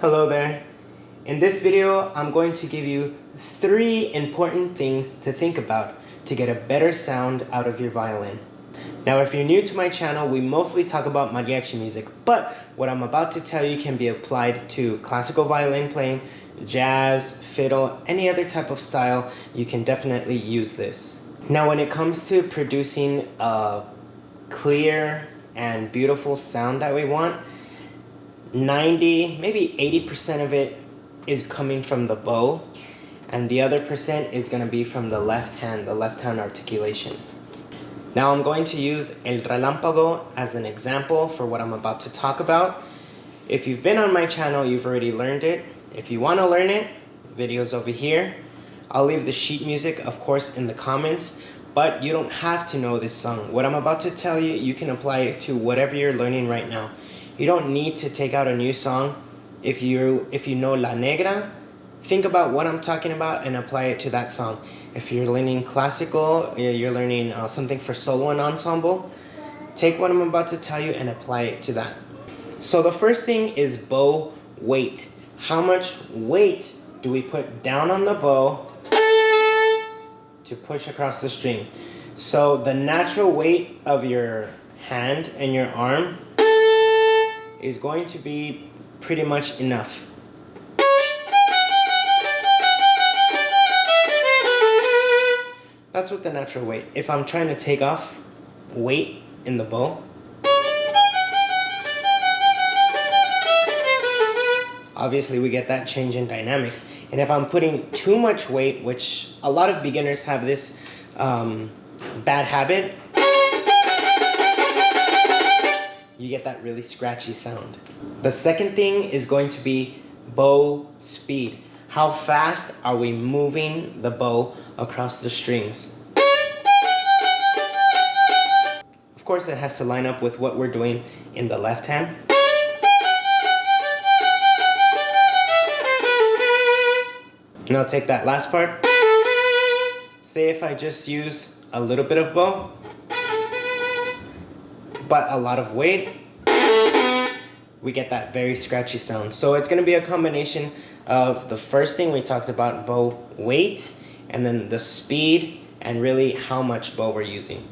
Hello there. In this video, I'm going to give you 3 important things to think about to get a better sound out of your violin. Now, if you're new to my channel, we mostly talk about mariachi music, but what I'm about to tell you can be applied to classical violin playing, jazz, fiddle, any other type of style. You can definitely use this. Now, when it comes to producing a clear and beautiful sound that we want, 90, maybe 80% of it is coming from the bow, and the other percent is going to be from the left hand articulation. Now I'm going to use El Relampago as an example for what I'm about to talk about. If you've been on my channel, you've already learned it. If you want to learn it, videos over here. I'll leave the sheet music, of course, in the comments, but you don't have to know this song. What I'm about to tell you, you can apply it to whatever you're learning right now. You don't need to take out a new song. If you know La Negra, think about what I'm talking about and apply it to that song. If you're learning classical, you're learning something for solo and ensemble, take what I'm about to tell you and apply it to that. So the first thing is bow weight. How much weight do we put down on the bow to push across the string? So the natural weight of your hand and your arm is going to be pretty much enough. That's with the natural weight. If I'm trying to take off weight in the bow, obviously we get that change in dynamics. And if I'm putting too much weight, which a lot of beginners have this bad habit, you get that really scratchy sound. The second thing is going to be bow speed. How fast are we moving the bow across the strings? Of course, it has to line up with what we're doing in the left hand. Now take that last part. Say if I just use a little bit of bow, but a lot of weight, we get that very scratchy sound. So it's going to be a combination of the first thing we talked about, bow weight, and then the speed, and really how much bow we're using.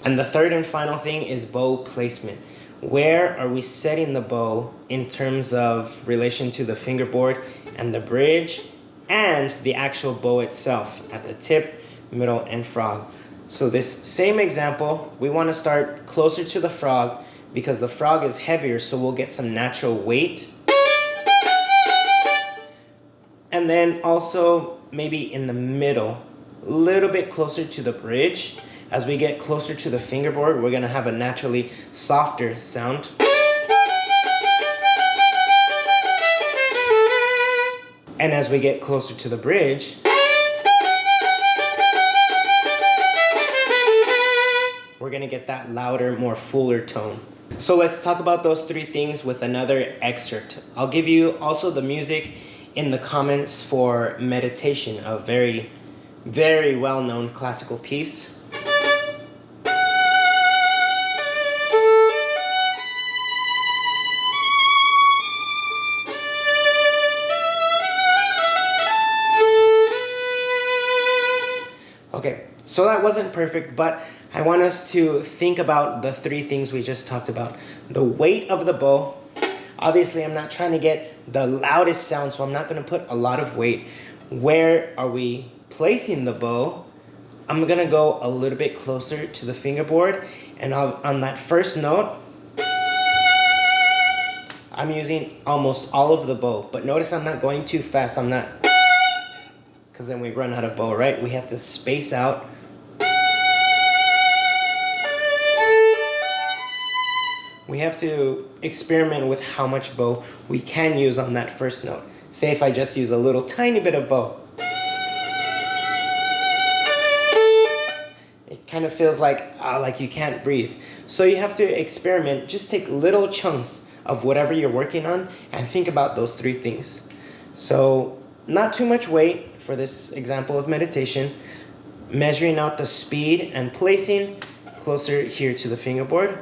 And the third and final thing is bow placement. Where are we setting the bow in terms of relation to the fingerboard and the bridge and the actual bow itself at the tip, middle, and frog? So this same example, we want to start closer to the frog because the frog is heavier, so we'll get some natural weight. And then also maybe in the middle, a little bit closer to the bridge. As we get closer to the fingerboard, we're going to have a naturally softer sound. And as we get closer to the bridge, we're going to get that louder, more fuller tone. So let's talk about those 3 things with another excerpt. I'll give you also the music in the comments for Meditation, a very, very well-known classical piece. Okay, so that wasn't perfect, but I want us to think about the 3 things we just talked about. The weight of the bow. Obviously, I'm not trying to get the loudest sound, so I'm not going to put a lot of weight. Where are we placing the bow? I'm going to go a little bit closer to the fingerboard, and on that first note, I'm using almost all of the bow. But notice I'm not going too fast. I'm not, because then we run out of bow, right? We have to space out. We have to experiment with how much bow we can use on that first note. Say if I just use a little tiny bit of bow. It kind of feels like you can't breathe. So you have to experiment. Just take little chunks of whatever you're working on and think about those 3 things. So not too much weight for this example of meditation. Measuring out the speed and placing closer here to the fingerboard.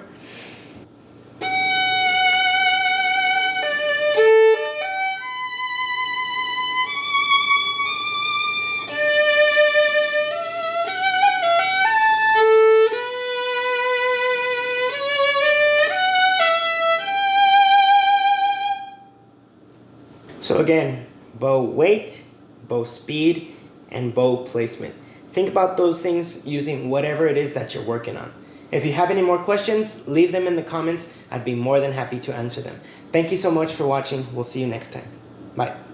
again, bow weight, bow speed, and bow placement. Think about those things using whatever it is that you're working on. If you have any more questions, leave them in the comments. I'd be more than happy to answer them. Thank you so much for watching. We'll see you next time. Bye.